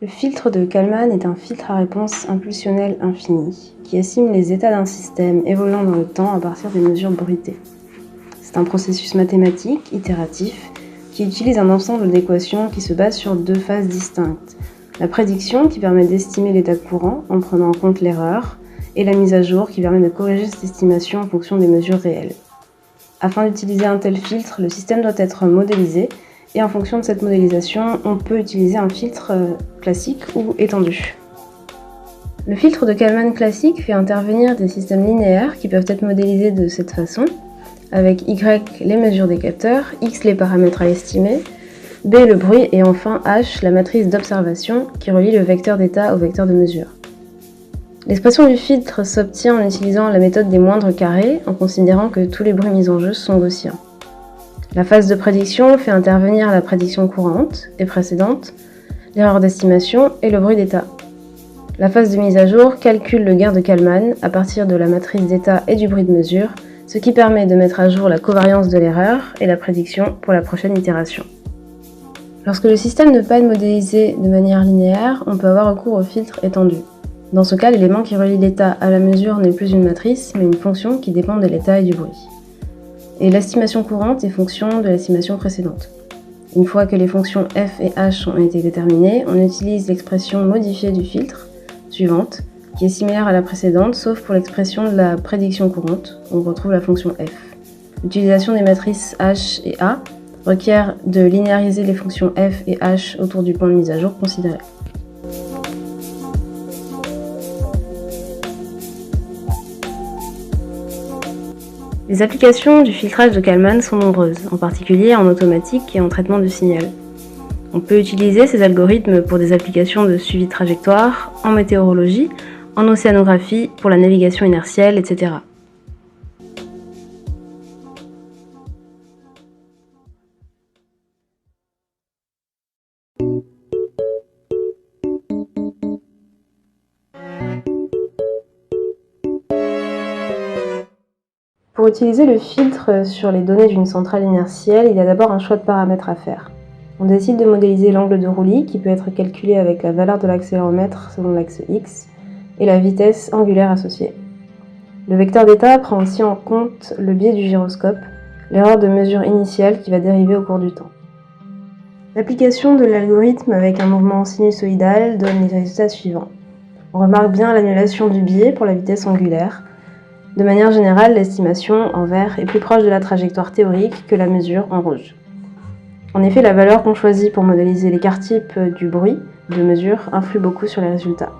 Le filtre de Kalman est un filtre à réponse impulsionnelle infinie qui estime les états d'un système évoluant dans le temps à partir des mesures bruitées. C'est un processus mathématique, itératif, qui utilise un ensemble d'équations qui se basent sur deux phases distinctes. La prédiction qui permet d'estimer l'état courant en prenant en compte l'erreur, et la mise à jour qui permet de corriger cette estimation en fonction des mesures réelles. Afin d'utiliser un tel filtre, le système doit être modélisé, et en fonction de cette modélisation, on peut utiliser un filtre classique ou étendu. Le filtre de Kalman classique fait intervenir des systèmes linéaires qui peuvent être modélisés de cette façon, avec Y les mesures des capteurs, X les paramètres à estimer, B le bruit et enfin H la matrice d'observation qui relie le vecteur d'état au vecteur de mesure. L'expression du filtre s'obtient en utilisant la méthode des moindres carrés en considérant que tous les bruits mis en jeu sont gaussiens. La phase de prédiction fait intervenir la prédiction courante et précédente, l'erreur d'estimation et le bruit d'état. La phase de mise à jour calcule le gain de Kalman à partir de la matrice d'état et du bruit de mesure, ce qui permet de mettre à jour la covariance de l'erreur et la prédiction pour la prochaine itération. Lorsque le système ne peut pas être modélisé de manière linéaire, on peut avoir recours au filtre étendu. Dans ce cas, l'élément qui relie l'état à la mesure n'est plus une matrice, mais une fonction qui dépend de l'état et du bruit. Et l'estimation courante est fonction de l'estimation précédente. Une fois que les fonctions f et h ont été déterminées, on utilise l'expression modifiée du filtre, suivante, qui est similaire à la précédente, sauf pour l'expression de la prédiction courante, où on retrouve la fonction f. L'utilisation des matrices h et a requiert de linéariser les fonctions f et h autour du point de mise à jour considéré. Les applications du filtrage de Kalman sont nombreuses, en particulier en automatique et en traitement de signal. On peut utiliser ces algorithmes pour des applications de suivi de trajectoire, en météorologie, en océanographie, pour la navigation inertielle, etc. Pour utiliser le filtre sur les données d'une centrale inertielle, il y a d'abord un choix de paramètres à faire. On décide de modéliser l'angle de roulis qui peut être calculé avec la valeur de l'accéléromètre selon l'axe X et la vitesse angulaire associée. Le vecteur d'état prend aussi en compte le biais du gyroscope, l'erreur de mesure initiale qui va dériver au cours du temps. L'application de l'algorithme avec un mouvement sinusoïdal donne les résultats suivants. On remarque bien l'annulation du biais pour la vitesse angulaire. De manière générale, l'estimation en vert est plus proche de la trajectoire théorique que la mesure en rouge. En effet, la valeur qu'on choisit pour modéliser l'écart type du bruit de mesure influe beaucoup sur les résultats.